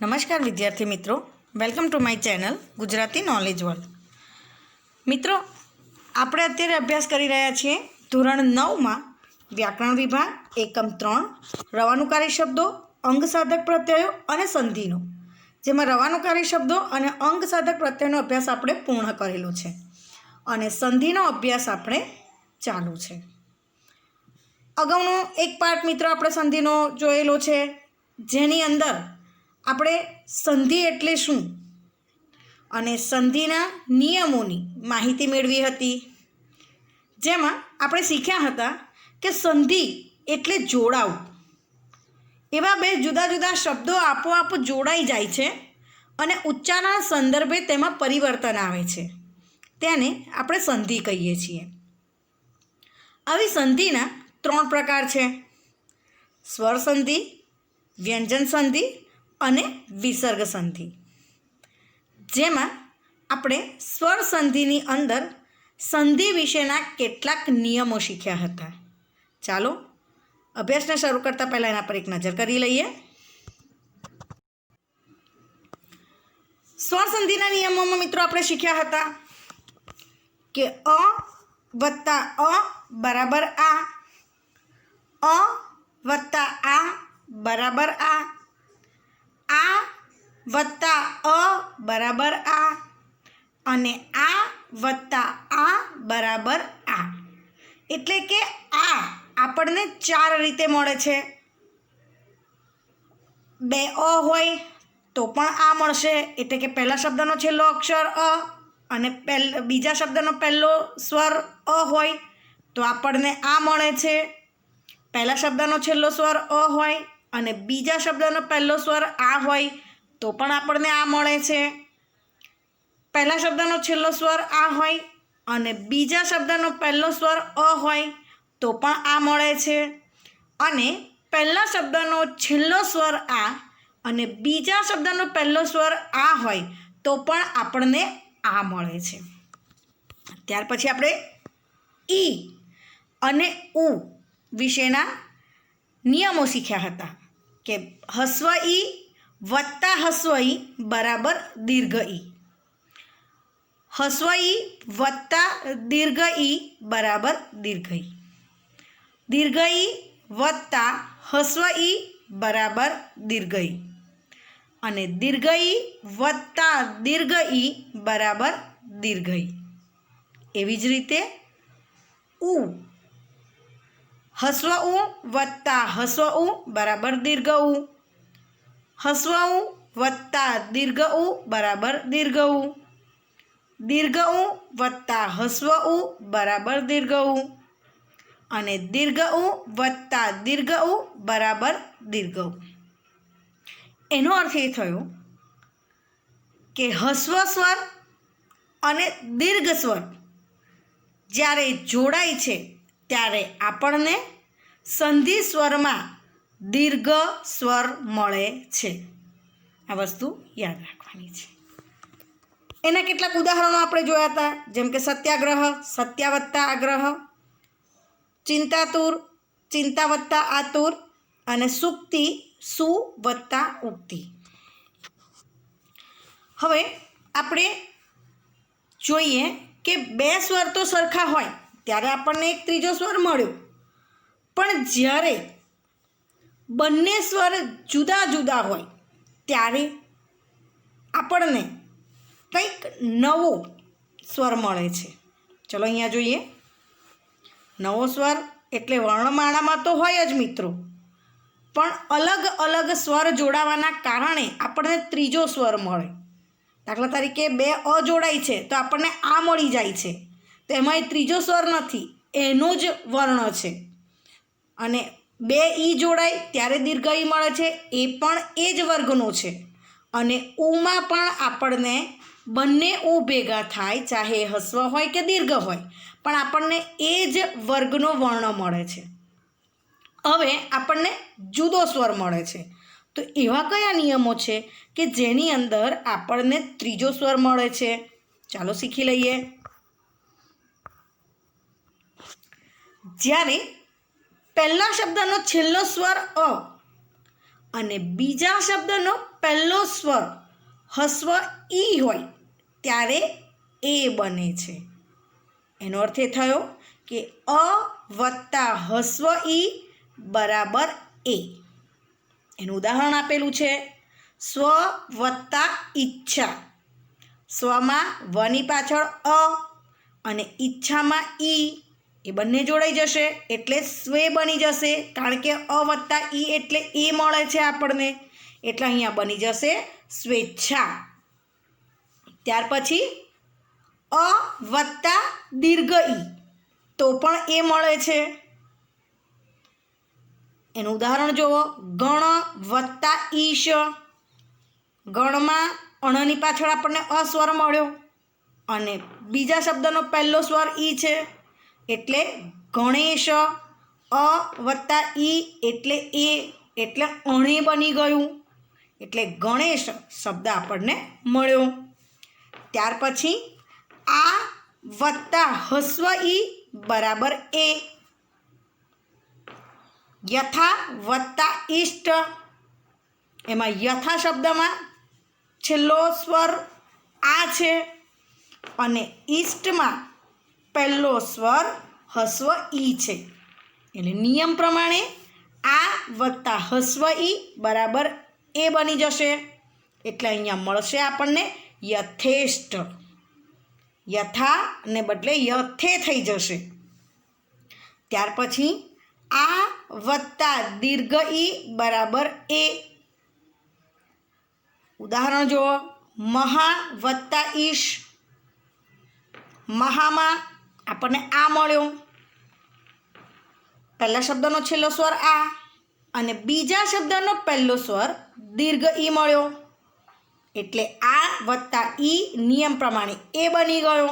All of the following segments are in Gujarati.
નમસ્કાર વિદ્યાર્થી મિત્રો, welcome to my channel Gujarati knowledge world. મિત્રો, આપણે અત્યારે અભ્યાસ કરી રહ્યા છીએ ધોરણ 9માં વ્યાકરણ વિભાગ એકમ 3 રવાનુકારી શબ્દો, અંગસાધક પ્રત્યયો અને સંધિનો, જેમાં રવાનુકારી શબ્દો અને અંગસાધક પ્રત્યયનો અભ્યાસ આપણે પૂર્ણ કરેલો છે અને સંધિનો અભ્યાસ આપણે ચાલુ છે. અગાઉનો એક પાઠ મિત્રો આપણે સંધિનો જોયેલો છે, જેની અંદર આપણે સંધિ એટલે શું અને સંધિના નિયમોની માહિતી મેળવી હતી. જેમાં આપણે શીખ્યા હતા કે સંધિ એટલે જોડાવું. એવા બે જુદા જુદા શબ્દો આપોઆપ જોડાઈ જાય છે અને ઉચ્ચારણ સંદર્ભે તેમાં પરિવર્તન આવે છે, તેને આપણે સંધિ કહીએ છીએ. આવી સંધિના 3 પ્રકાર છે: સ્વર સંધિ, વ્યંજન સંધિ અને વિસર્ગ સંધિ. જેમાં આપણે સ્વર સંધિની અંદર સંધિ વિશેના કેટલાક નિયમો શીખ્યા હતા. ચાલો અભ્યાસને શરૂ કરતાં પહેલાં એના પર એક નજર કરી લઈએ. સ્વર સંધિના નિયમોમાં મિત્રો આપણે શીખ્યા હતા કે અ વત્તા અ બરાબર આ, અ વત્તા આ બરાબર આ વત્તા અ બરાબર આ અને આ વત્તા આ બરાબર આ. એટલે કે આ આપણને 4 રીતે મળે છે. 2 અ હોય તો પણ આ મળશે, એટલે કે પહેલા શબ્દનો છેલ્લો અક્ષર અ અને બીજા શબ્દનો પહેલો સ્વર અ હોય તો આપણને આ મળે છે. પહેલા શબ્દનો છેલ્લો સ્વર અ હોય અને બીજા શબ્દનો પહેલો સ્વર આ હોય તો પણ આપણને આ મળે છે. પહેલા શબ્દનો છેલ્લો સ્વર આ હોય અને બીજા શબ્દનો પહેલો સ્વર અ હોય તો પણ આ મળે છે. અને પહેલા શબ્દનો છેલ્લો સ્વર આ અને બીજા શબ્દનો પહેલો સ્વર આ હોય તો પણ આપણને આ મળે છે. ત્યાર પછી આપણે ઈ અને ઉ વિશેના નિયમો શીખ્યા હતા કે હસ્વ ઈ વત્તા હસ્વ ઈ બરાબર દીર્ઘ ઈ, હસ્વ ઈ વત્તા દીર્ઘ ઈ બરાબર દીર્ઘ ઈ, દીર્ઘ ઈ વત્તા હસ્વ ઈ બરાબર દીર્ઘ ઈ અને દીર્ઘ ઈ વત્તા દીર્ઘ ઈ બરાબર દીર્ઘ ઈ. એવી જ રીતે ઉ, હસ્વ ઉ વત્તા હસ્વ ઉ બરાબર દીર્ઘ ઉ, હસ્વ ઉ વત્તા દીર્ઘ ઉ બરાબર દીર્ઘ ઉ, દીર્ઘ ઉ વત્તા હસ્વ ઉ બરાબર દીર્ઘ ઉ અને દીર્ઘ ઉ વત્તા દીર્ઘ ઉ બરાબર દીર્ઘ ઉ. એનો અર્થ એ થયો કે હસ્વ સ્વર અને દીર્ઘ સ્વર જ્યારે જોડાય છે ત્યારે આપણને સંધિ સ્વરમાં દીર્ઘ સ્વર મળે છે. આ વસ્તુ યાદ રાખવાની છે. એના કેટલાક ઉદાહરણો આપણે જોયા હતા, જેમ કે સત્યાગ્રહ, સત્યા વત્તા આગ્રહ, ચિંતાતુર, ચિંતા વત્તા આતુર અને સુક્તિ, સુ વત્તા ઉક્તિ. હવે આપણે જોઈએ કે 2 સ્વર તો સરખા હોય ત્યારે આપણને એક ત્રીજો સ્વર મળ્યો, પણ જ્યારે બંને સ્વર જુદા જુદા હોય ત્યારે આપણને કંઈક નવો સ્વર મળે છે. ચલો અહીંયા જોઈએ. નવો સ્વર એટલે વર્ણમાળામાં તો હોય જ મિત્રો, પણ અલગ અલગ સ્વર જોડાવાના કારણે આપણને ત્રીજો સ્વર મળે. દાખલા તરીકે 2 અ જોડાય છે તો આપણને આ મળી જાય છે, તો એમાં એ ત્રીજો સ્વર નથી, એનો જ વર્ણ છે. અને 2 ઈ જોડાય ત્યારે દીર્ઘ ઈ મળે છે, એ પણ એ જ વર્ગનો છે. અને ઉમાં પણ આપણને બંને ઉ ભેગા થાય, ચાહે હસ્વ હોય કે દીર્ઘ હોય, પણ આપણને એ જ વર્ગનો વર્ણ મળે છે. હવે આપણને જુદો સ્વર મળે છે. તો એવા કયા નિયમો છે કે જેની અંદર આપણને ત્રીજો સ્વર મળે છે? ચાલો શીખી લઈએ. જ્યારે પહેલા શબ્દનો છેલ્લો સ્વર અ અને બીજા શબ્દનો પહેલો સ્વર હસ્વ ઈ હોય ત્યારે એ બને છે. એનો અર્થ એ થયો કે અ વત્તા હસ્વ ઈ બરાબર એ. એનું ઉદાહરણ આપેલું છે સ્વ વત્તા ઈચ્છા. સ્વમાં વની પાછળ અ અને ઈચ્છામાં ઈ, એ બંને જોડાઈ જશે એટલે સ્વે બની જશે. કારણ કે અ વત્તા ઈ એટલે એ મળે છે આપણને, એટલે અહીંયા બની જશે સ્વેચ્છા. ત્યાર પછી અ વત્તા દીર્ઘ ઈ તો પણ એ મળે છે. એનું ઉદાહરણ જુઓ, ગણ વત્તા ઈશ. ગણમાં અણની પાછળ આપણને અસ્વર મળ્યો અને બીજા શબ્દનો પહેલો સ્વર ઈ છે એટલે ગણેશ. અ વત્તા ઈ એટલે એ, એટલે અણે બની ગયું, એટલે ગણેશ શબ્દ આપણને મળ્યો. ત્યાર પછી આ વત્તા હસ્વ ઈ બરાબર એ. યથા વત્તા ઈષ્ટ. એમાં યથા શબ્દમાં છેલ્લો સ્વર આ છે અને ઈષ્ટમાં પહેલો સ્વર હસ્વ ઈ છે. એટલે નિયમ પ્રમાણે આ વત્તા હસ્વ ઈ બરાબર એ બની જશે. એટલે અહીંયા મળશે આપણને યથેષ્ટ. યથા ને બદલે યથે થઈ જશે. ત્યાર પછી આ વત્તા દીર્ઘ ઈ બરાબર એ. ઉદાહરણ જુઓ, મહા વત્તા ઈશ. મહામાં આપણને આ મળ્યો, પહેલા શબ્દનો છેલ્લો સ્વર આ અને બીજા શબ્દનો પહેલો સ્વર દીર્ઘ ઈ મળ્યો એટલે આ વત્તા ઈ નિયમ પ્રમાણે એ બની ગયો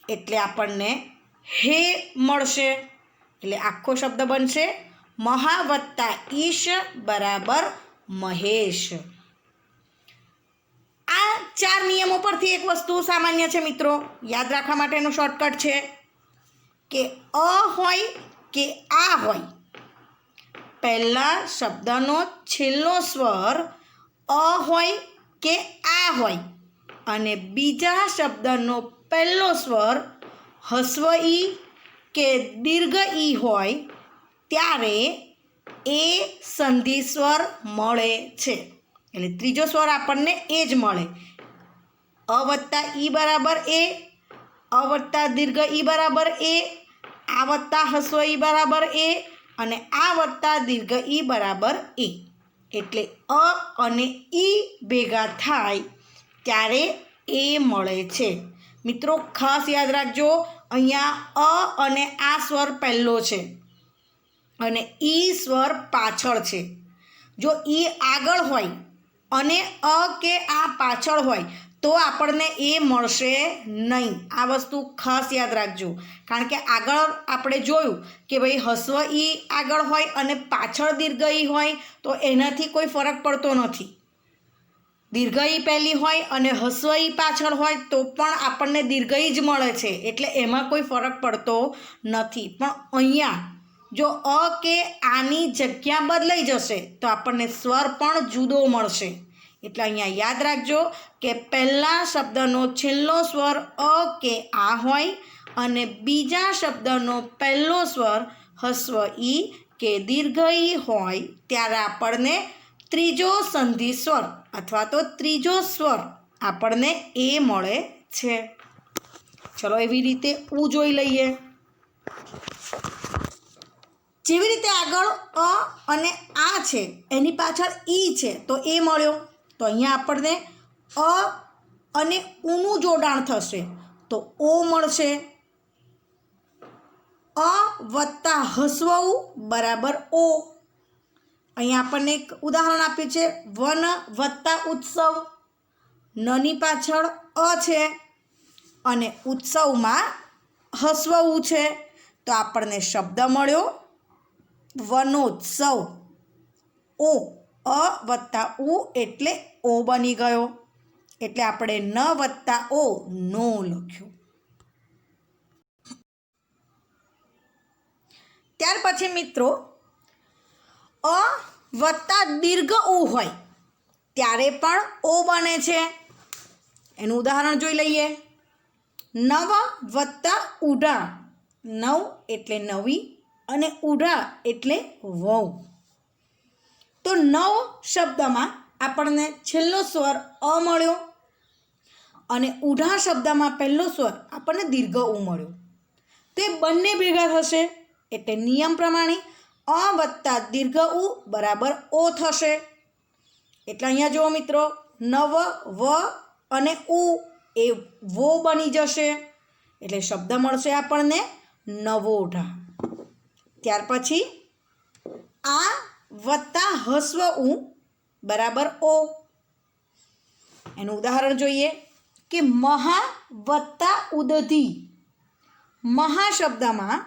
એટલે આપણને હે મળશે. એટલે આખો શબ્દ બનશે મહા વત્તા ઈશ બરાબર મહેશ. આ 4 નિયમો પરથી એક વસ્તુ સામાન્ય છે મિત્રો, યાદ રાખવા માટેનું શોર્ટકટ છે કે અ હોય કે આ હોય, પહેલા શબ્દનો છેલ્લો સ્વર અ હોય કે આ હોય અને બીજા શબ્દનો પહેલો સ્વર હસ્વ ઈ કે દીર્ઘ ઈ હોય ત્યારે એ સંધિ સ્વર મળે છે. એટલે ત્રીજો સ્વર આપણને એ જ મળે. અ વત્તા ઈ બરાબર એ, અ વત્તા દીર્ઘ ઈ બરાબર એ, આ વત્તા હસ્વ ઈ બરાબર એ અને આ વત્તા દીર્ઘ ઈ બરાબર એ. એટલે અ અને ઈ ભેગા થાય ત્યારે એ મળે છે. મિત્રો ખાસ યાદ રાખજો, અહીંયા અ અને આ સ્વર પહેલો છે અને ઈ સ્વર પાછળ છે. જો ઈ આગળ હોય અને અ કે આ પાછળ હોય તો આપણને એ મળશે નહીં. આ વસ્તુ ખાસ યાદ રાખજો, કારણ કે આગળ આપણે જોયું કે ભાઈ હસ્વ ઈ આગળ હોય અને પાછળ દીર્ઘ ઈ હોય તો એનાથી કોઈ ફરક પડતો નથી. દીર્ઘ ઈ પહેલી હોય અને હસ્વ ઈ પાછળ હોય તો પણ આપણને દીર્ઘ ઈ જ મળે છે, એટલે એમાં કોઈ ફરક પડતો નથી. પણ અહીંયા જો અ કે આની જગ્યા બદલાઈ જશે તો આપણને સ્વર પણ જુદો મળશે. એટલે અહીંયા યાદ રાખજો કે પહેલા શબ્દનો છેલ્લો સ્વર અ કે આ હોય અને બીજા શબ્દનો પહેલો સ્વર હસ્વ ઈ કે દીર્ઘ ઈ હોય ત્યારે આપણને ત્રીજો સંધિ સ્વર અથવા તો ત્રીજો સ્વર આપણને એ મળે છે. ચલો એવી રીતે ઉ જોઈ લઈએ. જેવી રીતે આગળ અ અને આ છે એની પાછળ ઈ છે તો એ મળ્યો, તો અહીંયા આપણને અ અને ઉનું જોડાણ થશે તો ઓ મળશે. અ વત્તા હસ્વ ઉ બરાબર ઓ. અહીંયા આપણને એક ઉદાહરણ આપ્યું છે વન વત્તા ઉત્સવ. નની પાછળ અ છે અને ઉત્સવમાં હસ્વ ઉ છે તો આપણને શબ્દ મળ્યો વનોત્સવ. ઓ અ વત્તા ઉ એટલે ઓ બની ગયો, એટલે આપણે ન વત્તા ઓ નો લખ્યું. ત્યાર પછી મિત્રો અ વત્તા દીર્ઘ ઉ હોય ત્યારે પણ ઓ બને છે. એનું ઉદાહરણ જોઈ લઈએ. નવ વત્તા ઉઢા, નવ એટલે નવી અને ઉઢા એટલે વહુ. તો નવ શબ્દમાં આપણને છેલ્લો સ્વર અ મળ્યો અને ઉઢા શબ્દમાં પહેલો સ્વર આપણને દીર્ઘ ઉ મળ્યો. તે બંને ભેગા થશે એટલે નિયમ પ્રમાણે અ વત્તા દીર્ઘ ઉ બરાબર ઓ થશે. એટલે અહીંયા જુઓ મિત્રો, નવ વ અને ઉ એ વો બની જશે એટલે શબ્દ મળશે આપણને નવોઢા. ત્યાર પછી આ વત્તા હસ્વ ઉ બરાબર ઓ. એનું ઉદાહરણ જોઈએ કે મહા વત્તા ઉદધી. મહા શબ્દમાં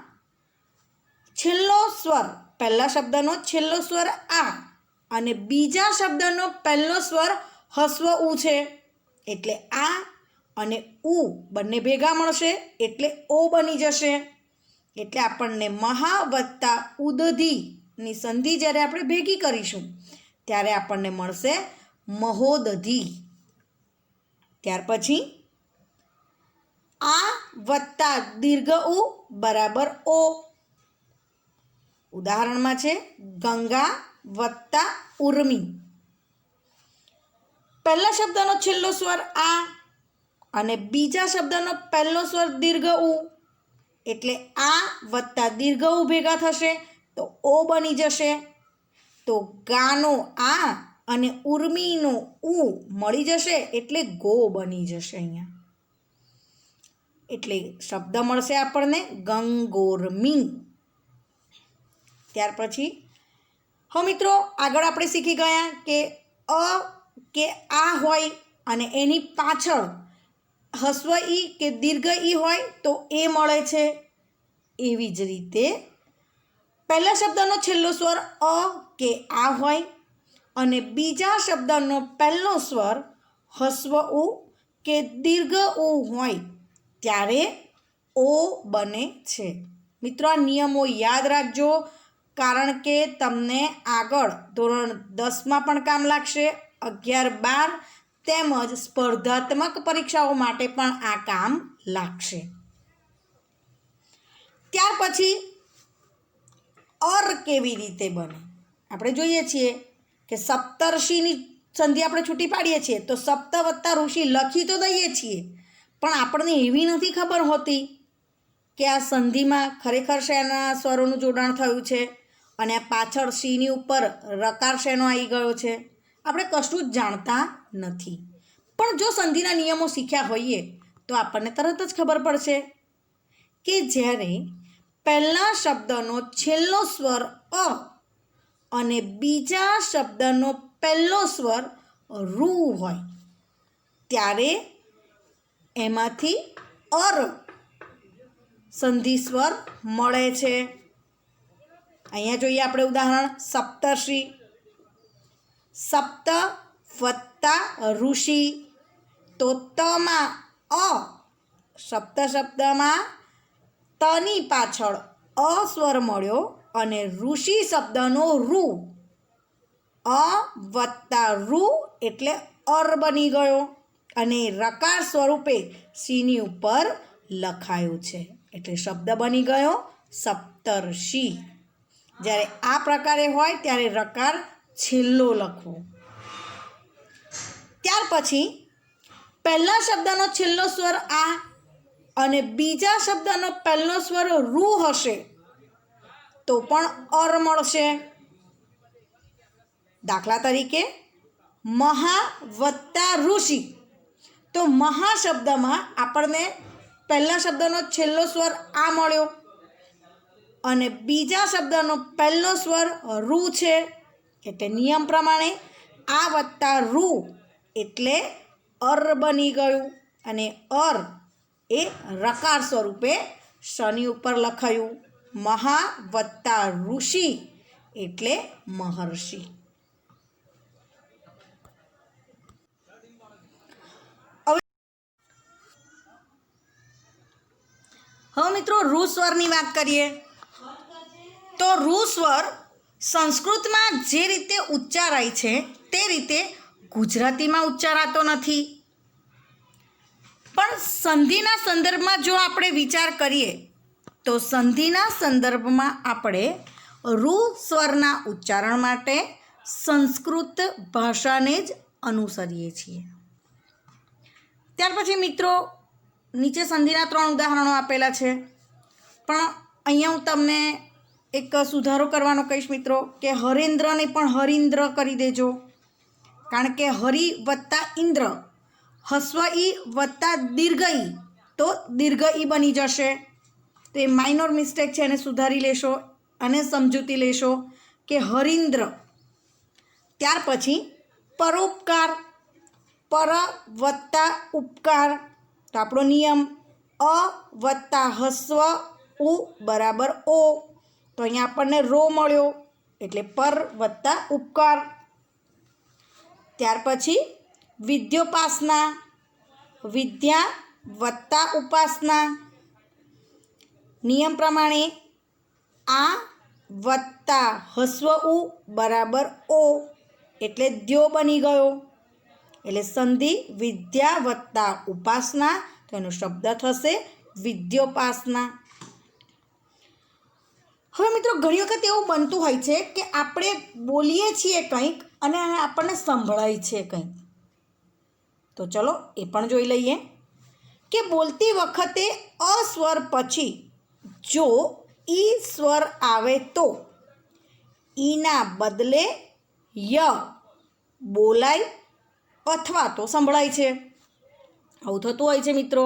છેલ્લો સ્વર, પહેલા શબ્દનો છેલ્લો સ્વર આ અને બીજા શબ્દનો પહેલો સ્વર હસ્વ ઉ છે એટલે આ અને ઉ બંને ભેગા મળશે એટલે ઓ બની જશે. એટલે આપણને મહા વત્તા ઉદધીની સંધિ જ્યારે આપણે ભેગી કરીશું ત્યારે આપણને મળશે મહોદધી. ત્યાર પછી આ વત્તા દીર્ઘ ઉ બરાબર ઓ. ઉદાહરણમાં છે ગંગા વત્તા ઉર્મી. પહેલા શબ્દનો છેલ્લો સ્વર આ અને બીજા શબ્દનો પહેલો સ્વર દીર્ઘ ઉ એટલે આ વત્તા દીર્ઘ ઉ ભેગા થશે તો ઓ બની જશે. તો ગાનો આ અને ઉર્મીનો ઉ મળી જશે એટલે ગો બની જશે અહીંયા. એટલે શબ્દ મળશે આપણને ગંગોર્મી. ત્યાર પછી હવે મિત્રો આગળ આપણે શીખી ગયા કે અ કે આ હોય અને એની પાછળ હસ્વ ઈ કે દીર્ઘ ઈ હોય તો એ મળે છે. એવી જ રીતે પહેલા શબ્દનો છેલ્લો સ્વર અ કે આ હોય અને બીજા શબ્દનો પહેલો સ્વર હસ્વ ઉ કે દીર્ઘ ઉ હોય ત્યારે ઓ બને છે. મિત્રો આ નિયમો યાદ રાખજો, કારણ કે તમને આગળ ધોરણ 10માં પણ કામ લાગશે, 11, 12 તેમજ સ્પર્ધાત્મક પરીક્ષાઓ માટે પણ આ કામ લાગશે. ત્યાર પછી અર કેવી રીતે બને આપણે જોઈએ છીએ કે સપ્તર્ષિની સંધિ આપણે છૂટી પાડીએ છીએ તો સપ્ત વત્તા ઋષિ લખી તો દઈએ છીએ પણ આપણને એવી નથી ખબર હોતી કે આ સંધિમાં ખરેખર શેના સ્વરોનું જોડાણ થયું છે અને આ પાછળ શીની ઉપર રકાર શેનો આવી ગયો છે. આપણે કશું જ જાણતા નથી, પણ જો સંધિના નિયમો શીખ્યા હોઈએ તો આપણને તરત જ ખબર પડશે કે જ્યારે પહેલા શબ્દનો છેલ્લો સ્વર અ અને બીજા શબ્દનો પહેલો સ્વર રૂ હોય ત્યારે એમાંથી અર સંધિ સ્વર મળે છે. અહીંયા જોઈએ આપણે ઉદાહરણ સપ્તર્ષિ. સપ્ત વત્તા ઋષિ તો તમાં અ, સપ્ત શબ્દમાં તની પાછળ અ સ્વર મળ્યો અને ઋષિ શબ્દનો રૂ, અ વત્તા રૂ એટલે અર બની ગયો અને રકાર સ્વરૂપે સીની ઉપર લખાયું છે એટલે શબ્દ બની ગયો સપ્તર્ષિ. જ્યારે આ પ્રકારે હોય ત્યારે રકાર છેલ્લો લખવો. ત્યાર પછી પહેલા શબ્દનો છેલ્લો સ્વર આ અને બીજા શબ્દનો પહેલો સ્વર રૂ હશે તો પણ અર મળશે. દાખલા તરીકે મહા વત્તા ઋષિ તો મહા શબ્દમાં આપણને પહેલા શબ્દનો છેલ્લો સ્વર આ મળ્યો અને બીજા શબ્દનો પહેલો સ્વર રૂ છે એટલે નિયમ પ્રમાણે આ વત્તા રૂ એટલે અર બની ગયું અને અર એ રકાર સ્વરૂપે શની ઉપર લખાયું. મહા વત્તા ઋષિ એટલે મહર્ષિ. હવે મિત્રો રૂ સ્વરની વાત કરીએ તો રૂ સ્વર સંસ્કૃતમાં જે રીતે ઉચ્ચારાય છે તે રીતે ગુજરાતીમાં ઉચ્ચારાતો નથી. પણ સંધિના સંદર્ભમાં જો આપણે વિચાર કરીએ તો સંધિના સંદર્ભમાં આપણે રૂ સ્વરના ઉચ્ચારણ માટે સંસ્કૃત ભાષાને જ અનુસરીએ છીએ. ત્યાર પછી મિત્રો નીચે સંધિના 3 ઉદાહરણો આપેલા છે, પણ અહીંયા હું તમને એક સુધારો કરવાનો કહીશ મિત્રો કે હરેન્દ્રને પણ હરિન્દ્ર કરી દેજો, કારણ કે હરિ વત્તા ઇન્દ્ર હસ્વ ઈ વત્તા દીર્ઘ ઈ તો દીર્ઘ ઈ બની જશે. તો એ માઇનોર મિસ્ટેક છે, એને સુધારી લેશો અને સમજૂતી લેશો કે હરિન્દ્ર. ત્યાર પછી પરોપકાર, પર વત્તા ઉપકાર, તો આપણો નિયમ અ વત્તા હસ્વ ઉ બરાબર ઓ, તો અહીંયા આપણને રો મળ્યો એટલે પર વત્તા ઉપકાર. ત્યાર પછી વિદ્યોપાસના, વિદ્યા વત્તા ઉપાસના, નિયમ પ્રમાણે આ વત્તા હસ્વ ઉ બરાબર ઓ એટલે દ્યો બની ગયો. એટલે સંધિ વિદ્યા વત્તા ઉપાસના, તો એનો શબ્દ થશે વિદ્યોપાસના. હવે મિત્રો ઘણી વખત એવું બનતું હોય છે કે આપણે બોલીએ છીએ કંઈક અને આપણને સંભળાય છે કંઈક. તો ચલો એ પણ જોઈ લઈએ કે બોલતી વખતે અ સ્વર પછી જો ઈ સ્વર આવે તો ઈના બદલે ય બોલાય અથવા તો સંભળાય છે. આવું થતું હોય છે મિત્રો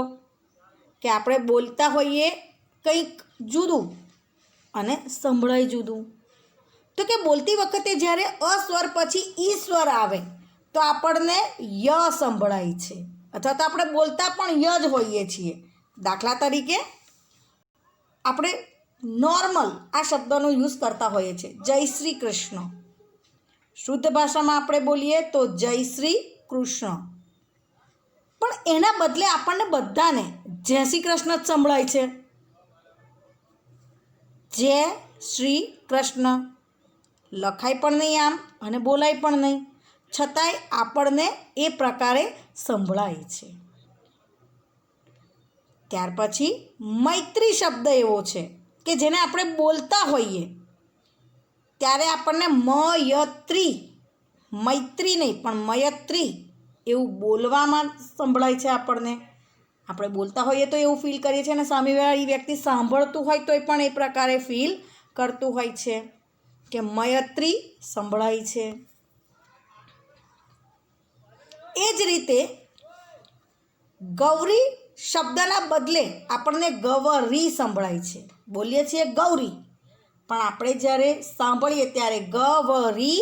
કે આપણે બોલતા હોઈએ કંઈક જુદું અને સંભળાય જુદું. તો કે બોલતી વખતે જ્યારે અ સ્વર પછી ઈ સ્વર આવે તો આપણને ય સંભળાય છે, અથવા તો આપણે બોલતા પણ ય જ હોઈએ છીએ. દાખલા તરીકે આપણે નોર્મલ આ શબ્દનો યુઝ કરતા હોઈએ છીએ, જય શ્રી કૃષ્ણ. શુદ્ધ ભાષામાં આપણે બોલીએ તો જય શ્રી કૃષ્ણ, પણ એના બદલે આપણને બધાને જય શ્રી કૃષ્ણ જ સંભળાય છે. જય શ્રી કૃષ્ણ લખાય પણ નહીં આમ અને બોલાય પણ નહીં, છતાંય આપણને એ પ્રકારે સંભળાય છે. ત્યાર પછી મૈત્રી શબ્દ એવો છે કે જેને આપણે બોલતા હોઈએ ત્યારે આપણને મયત્રી, મૈત્રી નહીં પણ મયત્રી એવું બોલવામાં સંભળાય છે. આપણે બોલતા હોઈએ તો એવું ફીલ કરીએ છીએ અને સામેવાળી વ્યક્તિ સાંભળતું હોય તોય પણ એ પ્રકારે ફીલ કરતું હોય છે કે મયત્રી સંભળાય છે. એ જ રીતે ગૌરી શબ્દના બદલે આપણને ગવરી સંભળાય છે. બોલીએ છીએ ગૌરી, પણ આપણે જ્યારે સાંભળીએ ત્યારે ગવરી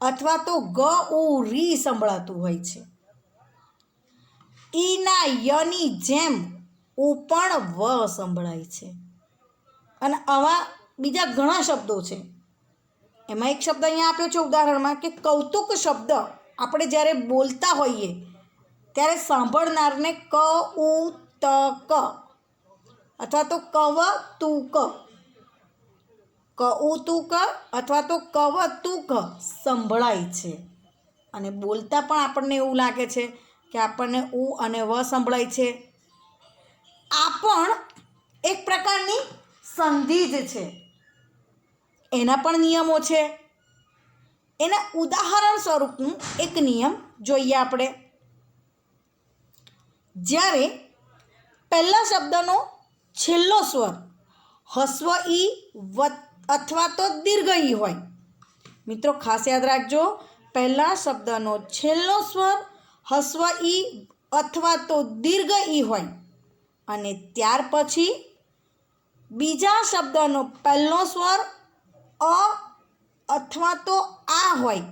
અથવા તો ગૌરી સંભળાતું હોય છે. ઈના યની જેમ ઉ પણ વ સંભળાય છે. અને આવા બીજા ઘણા શબ્દો છે. એમાં એક શબ્દ અહીંયા આપ્યો છે ઉદાહરણમાં કે કૌતુક શબ્દ આપણે જ્યારે બોલતા હોઈએ ત્યારે સાંભળનારને ક ઉ ત ક અથવા તો કવતુક, કઉતુક અથવા તો કવતુક સંભળાય છે. અને બોલતા પણ આપણને એવું લાગે છે કે આપણને ઉ અને વ સંભળાય છે. આ પણ એક પ્રકારની સંધિ જ છે. એના પણ નિયમો છે. એના ઉદાહરણ સ્વરૂપનું એક નિયમ જોઈએ આપણે. જ્યારે પહેલા શબ્દનો છેલ્લો સ્વર હસ્વ ઈ અથવા તો દીર્ઘ ઈ હોય. મિત્રો ખાસ યાદ રાખજો, પહેલા શબ્દનો છેલ્લો સ્વર હસ્વ ઈ અથવા તો દીર્ઘ ઈ હોય અને ત્યાર પછી બીજા શબ્દનો પહેલો સ્વર અ અથવા તો આ હોય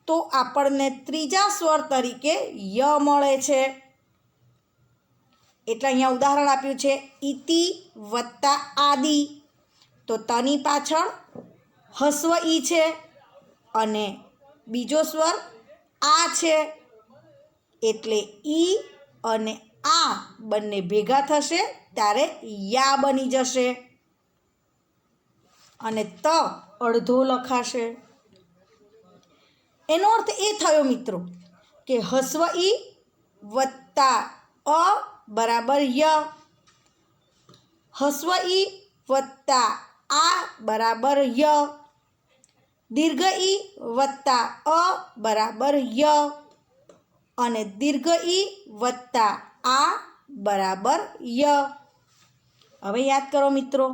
તો આપણને ત્રીજા સ્વર તરીકે ય મળે છે. એટલે અહીંયા ઉદાહરણ આપ્યું છે ઇતિ વત્તા આદિ, તો તની પાછળ હસ્વ ઈ છે અને બીજો સ્વર આ છે, એટલે ઈ અને આ બંને ભેગા થશે ત્યારે યા બની જશે. અને ત અડધો લખાશે. એનો અર્થ એ થયો મિત્રો કે હસ્વ ઈ વત્તા અ બરાબર ય, હસ્વ ઈ વત્તા આ બરાબર ય, દીર્ઘ ઈ વત્તા અ બરાબર ય અને દીર્ઘ ઈ વત્તા આ બરાબર ય. હવે યાદ કરો મિત્રો,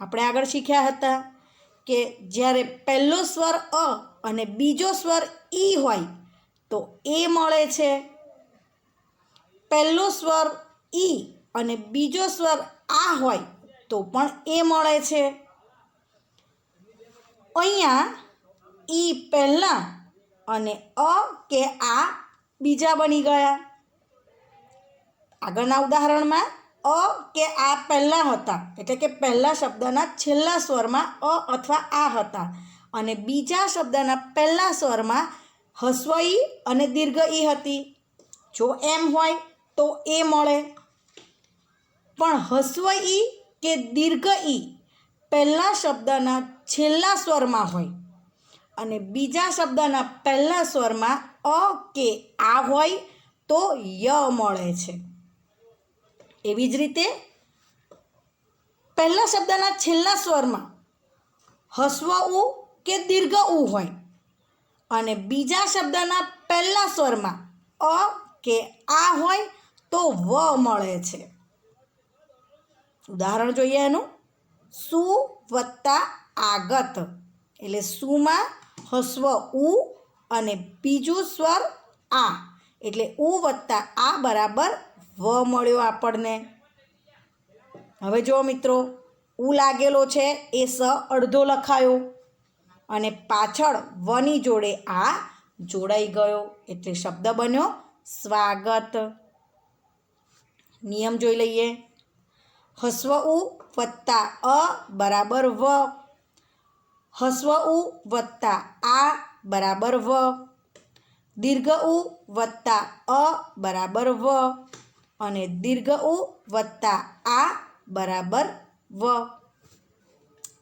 આપણે આગળ શીખ્યા હતા કે જ્યારે પહેલો સ્વર અ અને બીજો સ્વર ઈ હોય તો એ મળે છે. પહેલો સ્વર ઈ અને બીજો સ્વર આ હોય તો પણ એ મળે છે. અહીંયા ઈ પહેલાં અને અ કે આ બીજા બની ગયા. આગળના ઉદાહરણમાં અ કે આ પહેલાં હતા, એટલે કે પહેલા શબ્દના છેલ્લા સ્વરમાં અ અથવા આ હતા અને બીજા શબ્દના પહેલા સ્વરમાં હસ્વ ઈ અને દીર્ઘ ઈ હતી. જો એમ હોય તો એ મળે. પણ હસ્વ ઈ કે દીર્ઘ ઈ પહેલા શબ્દના છેલ્લા સ્વરમાં હોય અને બીજા શબ્દના પહેલા સ્વરમાં અ કે આ હોય તો ય મળે છે. એવી જ રીતે પહેલા શબ્દના છેલ્લા સ્વરમાં હસ્વ ઉ કે દીર્ઘ ઉ હોય અને બીજા શબ્દના પહેલા સ્વરમાં અ કે આ હોય તો વ મળે છે. ઉદાહરણ જોઈએ એનું. સુ વત્તા આગત, એટલે સુમાં હસ્વ ઉ અને બીજું સ્વર આ, એટલે ઉ વત્તા આ બરાબર વ મળ્યો આપણને. હવે જુઓ મિત્રો, ઉ લાગેલો છે એ સ અડધો લખાયો અને પાછળ વની જોડે આ જોડાઈ ગયો એટલે શબ્દ બન્યો સ્વાગત. નિયમ જોઈ લઈએ. હસ્વ ઉ વત્તા અ બરાબર વ, હસ્વ ઉ વત્તા આ બરાબર વ, દીર્ઘ ઉ વત્તા અ બરાબર વ અને દીર્ઘ ઉ વત્તા આ બરાબર વ.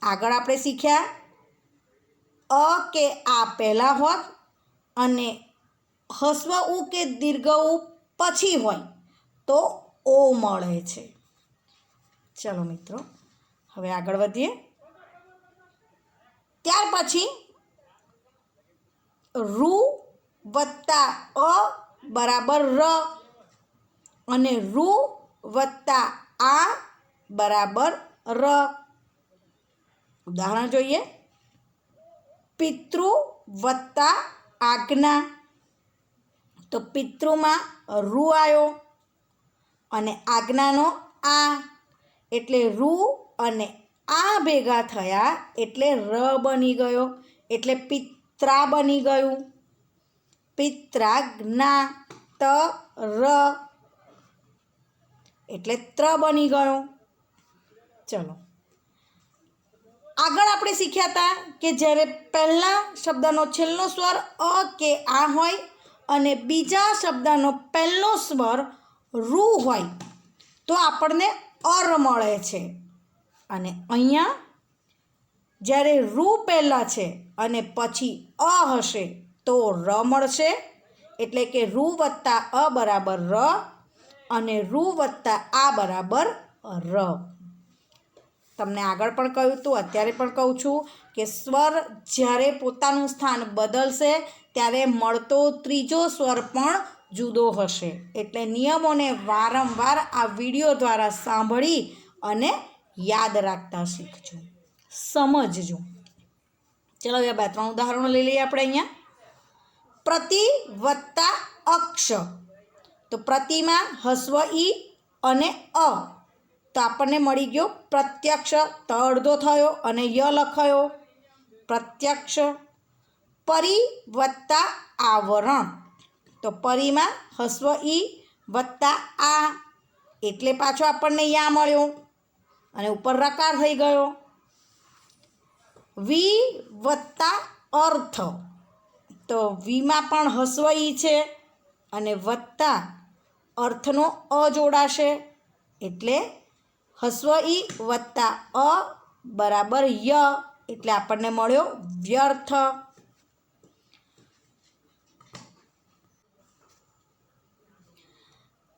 આગળ આપણે શીખ્યા અ કે આ પહેલાં હોત અને હસ્વ ઉ કે દીર્ઘ ઉ પછી હોય તો ઓ મળે છે. ચલો મિત્રો, હવે આગળ વધીએ. ત્યાર પછી રૂ વત્તા અ બરાબર ર અને રૂ વત્તા આ બરાબર ર. ઉદાહરણ જોઈએ. પિતૃ વત્તા આજ્ઞા, તો પિતૃમાં રૂ આવ્યો અને આજ્ઞાનો આ, એટલે રૂ અને આ ભેગા થયા એટલે ર બની ગયો, એટલે પિત્રા બની ગયું. પિત્રાજ્ઞા ત ર એટલે ત્ર બની ગયો. ચલો આગળ આપણે શીખ્યા હતા કે જ્યારે પહેલા શબ્દનો છેલ્લો સ્વર અ કે આ હોય અને બીજા શબ્દનો પહેલો સ્વર રૂ હોય તો આપણને અર મળે છે. અને અહીંયા જ્યારે રૂ પહેલાં છે અને પછી અ હશે તો ર મળશે, એટલે કે રૂ વત્તા અ બરાબર ર અને રૂ વત્તા આ બરાબર ર. તમને આગળ પણ કહ્યું હતું, અત્યારે પણ કહું છું કે સ્વર જ્યારે પોતાનું સ્થાન બદલશે ત્યારે મળતો ત્રીજો સ્વર પણ જુદો હશે. એટલે નિયમોને વારંવાર આ વિડીયો દ્વારા સાંભળી અને યાદ રાખતા શીખજો, સમજજો. ચલો હવે 2-3 ઉદાહરણો લઈ લઈએ આપણે અહીંયા. પ્રતિ વત્તા અક્ષ, તો પ્રતિમાં હસ્વ ઈ અને અ, તો આપણને મળી ગયો પ્રત્યક્ષ, ત અડધો થયો અને ય લખાયો પ્રત્યક્ષ. પરી વત્તા આવરણ, તો પરીમાં હસ્વ ઈ વત્તા આ, એટલે પાછો આપણને યા મળ્યો અને ઉપર રકાર થઈ ગયો. વી વત્તા અર્થ, તો વીમાં પણ હસ્વ ઈ છે અને વત્તા અર્થનો અ જોડાશે એટલે હસ્વ ઈ વત્તા અ બરાબર ય, એટલે આપણને મળ્યો વ્યર્થ.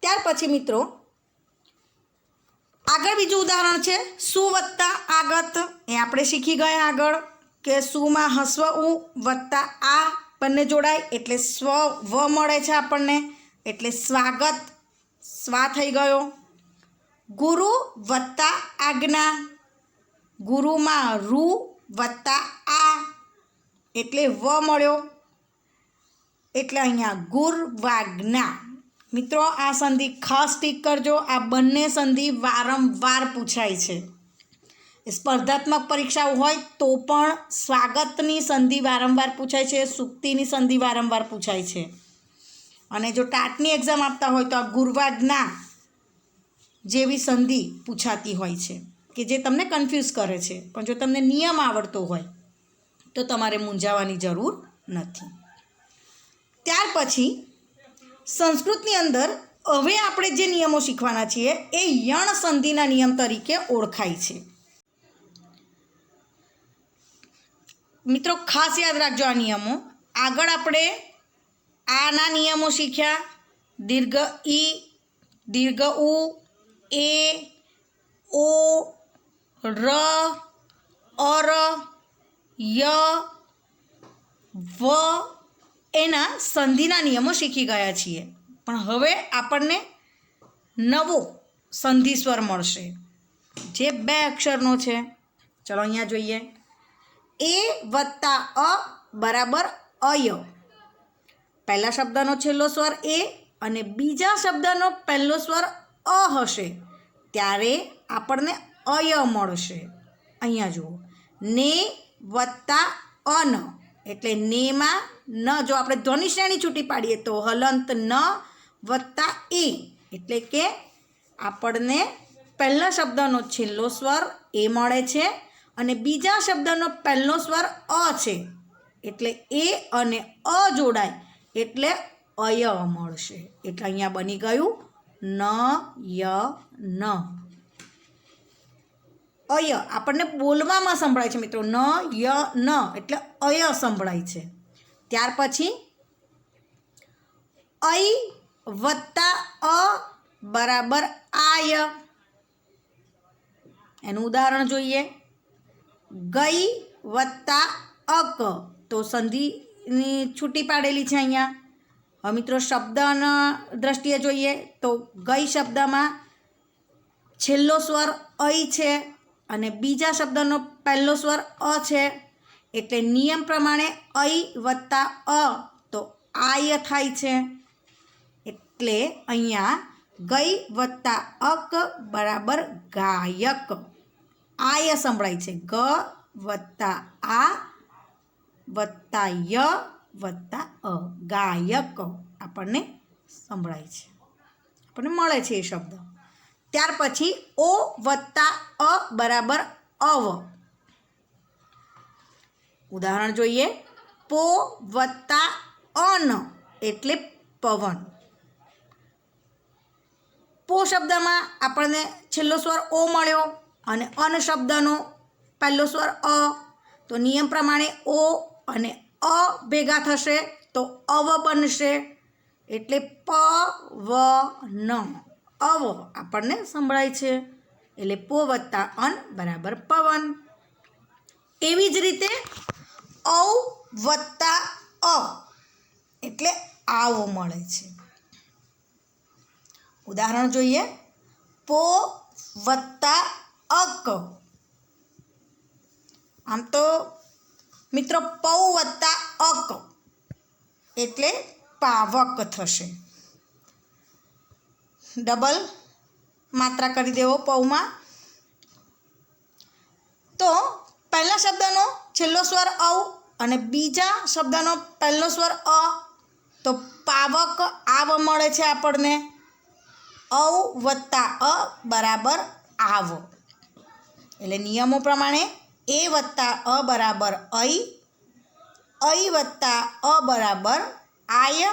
ત્યાર પછી મિત્રો આગળ બીજું ઉદાહરણ છે સુ વત્તા આગત. એ આપણે શીખી ગયા આગળ કે સુમાં હસ્વ ઉ વત્તા આ બંને જોડાય એટલે સ્વ વ મળે છે આપણને, એટલે સ્વાગત સ્વા થઈ ગયો. ગુરુ વત્તા આજ્ઞા, ગુરુમાં રૂ વત્તા આ એટલે વ મળ્યો, એટલે અહીંયા ગુર્વાજ્ઞા. મિત્રો આ સંધિ ખાસ ટીક કરજો, આ બંને સંધિ વારંવાર પૂછાય છે. સ્પર્ધાત્મક પરીક્ષાઓ હોય તો પણ સ્વાગતની સંધિ વારંવાર પૂછાય છે, સુક્તિની સંધિ વારંવાર પૂછાય છે. અને જો ટાટની એક્ઝામ આપતા હોય તો આ ગુર્વાજ્ઞા જેવી સંધિ પૂછાતી હોય છે કે જે તમને કન્ફ્યુઝ કરે છે. પણ જો તમને નિયમ આવડતો હોય તો તમારે મૂંઝાવાની જરૂર નથી. ત્યાર પછી સંસ્કૃતની અંદર હવે આપણે જે નિયમો શીખવાના છીએ એ યણ સંધિના નિયમ તરીકે ઓળખાય છે. મિત્રો ખાસ યાદ રાખજો આ નિયમો. આગળ આપણે આના નિયમો શીખ્યા, દીર્ઘ ઈ, દીર્ઘ ઉ, એ, ઓ, ર, અર, ય, વ એના સંધિના નિયમો શીખી ગયા છીએ. પણ હવે આપણને નવો સંધિ સ્વર મળશે જે 2 અક્ષરનો છે. ચલો અહીંયા જોઈએ. એ વત્તા અ બરાબર અય. પહેલા શબ્દનો છેલ્લો સ્વર એ અને બીજા શબ્દનો પહેલો સ્વર અ હશે ત્યારે આપણને અય મળશે. અહીંયા જુઓ, ને વત્તા અન એટલે નેમાં ન, જો આપણે ધ્વનિ શ્રેણી છૂટી પાડીએ તો હલંત ન વત્તા એ એટલે કે આપણને પહેલા શબ્દનો છેલ્લો સ્વર એ મળે છે અને બીજા શબ્દનો પહેલો સ્વર અ છે એટલે એ અને અ જોડાય એટલે અય મળશે. એટલે અહીંયા બની ગયું ન ય ન. અય આપણને બોલવામાં સંભળાય છે મિત્રો, ન ય ન એટલે અય સંભળાય છે. ત્યાર પછી ઐ વત્તા અ બરાબર આય. એનું ઉદાહરણ જોઈએ. ગઈ વત્તા અક, તો સંધિની છૂટી પાડેલી છે અહીંયા. હવે મિત્રો શબ્દના દ્રષ્ટિએ જોઈએ તો ગઈ શબ્દમાં છેલ્લો સ્વર ઐ છે અને બીજા શબ્દનો પહેલો સ્વર અ છે એટલે નિયમ પ્રમાણે ઐ વત્તા અ તો આય થાય છે. એટલે અહીંયા ગઈ વત્તા અક બરાબર ગાયક. આય સંભળાય છે. ગ વત્તા આ વત્તા ય વત્તા અ ગાયક આપણને સંભળાય છે, આપણને મળે છે એ શબ્દ. ત્યાર પછી ઓ વત્તા અ બરાબર અવ. ઉદાહરણ જોઈએ. પો વત્તા અન એટલે પવન. પો શબ્દમાં આપણને છેલ્લો સ્વર ઓ મળ્યો અને અન શબ્દનો પહેલો સ્વર અ, તો નિયમ પ્રમાણે ઓ અને અ ભેગા થશે તો અવ બનશે એટલે પ વ ન અવ આપણને સંભળાય છે. એટલે પો વત્તા અન બરાબર પવન. એવી જ રીતે ઔ વત્તા અ એટલે આવો મળે છે. ઉદાહરણ જોઈએ. પો વત્તા અક. આમ તો મિત્રો પૌ વત્તા અક એટલે પાવક થશે. ડબલ માત્રા કરી દેવો પૌમાં. તો પહેલા શબ્દનો છેલ્લો સ્વર ઔ અને બીજા શબ્દનો પહેલો સ્વર અ, તો પાવક આવ મળે છે આપણને. ઔ વત્તા અ બરાબર આવ. એટલે નિયમો પ્રમાણે એ વત્તા અ બરાબર ઐ, ઐ વત્તા અ બરાબર આય,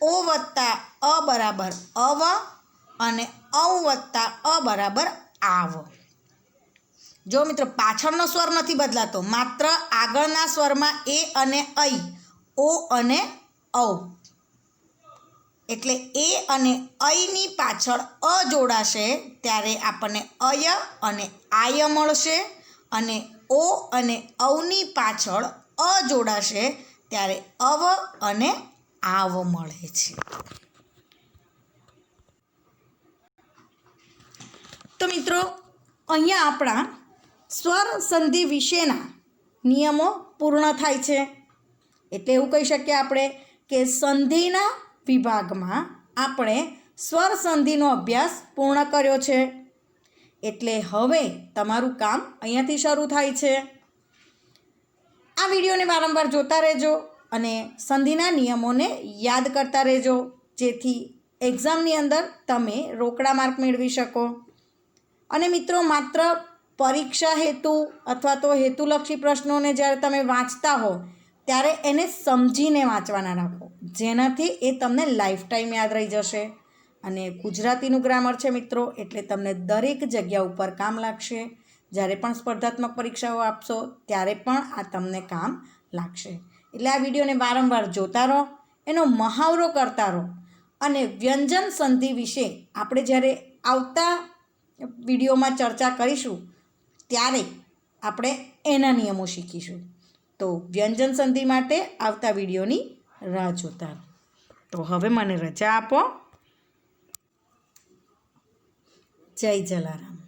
ઓ વત્તા અ બરાબર અવ અને ઔ વત્તા અ બરાબર આવ. જો મિત્રો પાછળનો સ્વર નથી બદલાતો, માત્ર આગળના સ્વરમાં એ અને ઐ, ઓ અને ઔ. એટલે એ અને ઐની પાછળ અ જોડાશે ત્યારે આપણને અય અને આય મળશે, અને ઓ અને ઔની પાછળ અ જોડાશે ત્યારે અવ અને આવ મળે છે. તો મિત્રો અહીંયા આપણા સ્વર સંધિ વિશેના નિયમો પૂર્ણ થાય છે. એટલે એવું કહી શકીએ આપણે કે સંધિના વિભાગમાં આપણે સ્વર સંધિનો અભ્યાસ પૂર્ણ કર્યો છે. એટલે હવે તમારું કામ અહીંયાથી શરૂ થાય છે. આ વિડીયોને વારંવાર જોતા રહેજો અને સંધિના નિયમોને યાદ કરતા રહેજો, જેથી એક્ઝામની અંદર તમે રોકડા માર્ક મેળવી શકો. અને મિત્રો માત્ર પરીક્ષા હેતુ અથવા તો હેતુલક્ષી પ્રશ્નોને જ્યારે તમે વાંચતા હો ત્યારે એને સમજીને વાંચવાના રાખો, જેનાથી એ તમને લાઈફ ટાઈમ યાદ રહી જશે. અને ગુજરાતીનું ગ્રામર છે મિત્રો, એટલે તમને દરેક જગ્યા ઉપર કામ લાગશે. જ્યારે પણ સ્પર્ધાત્મક પરીક્ષાઓ આપશો ત્યારે પણ આ તમને કામ લાગશે. એટલે આ વિડીયોને વારંવાર જોતા રહો, એનો મહાવરો કરતા રહો, અને વ્યંજન સંધિ વિશે આપણે જ્યારે આવતા વિડીયોમાં ચર્ચા કરીશું ત્યારે આપણે એના નિયમો શીખીશું. તો વ્યંજન સંધિ માટે આવતા વિડીયોની રાહ જોતા રહો. તો હવે મને રજા આપો. જય જલારામ.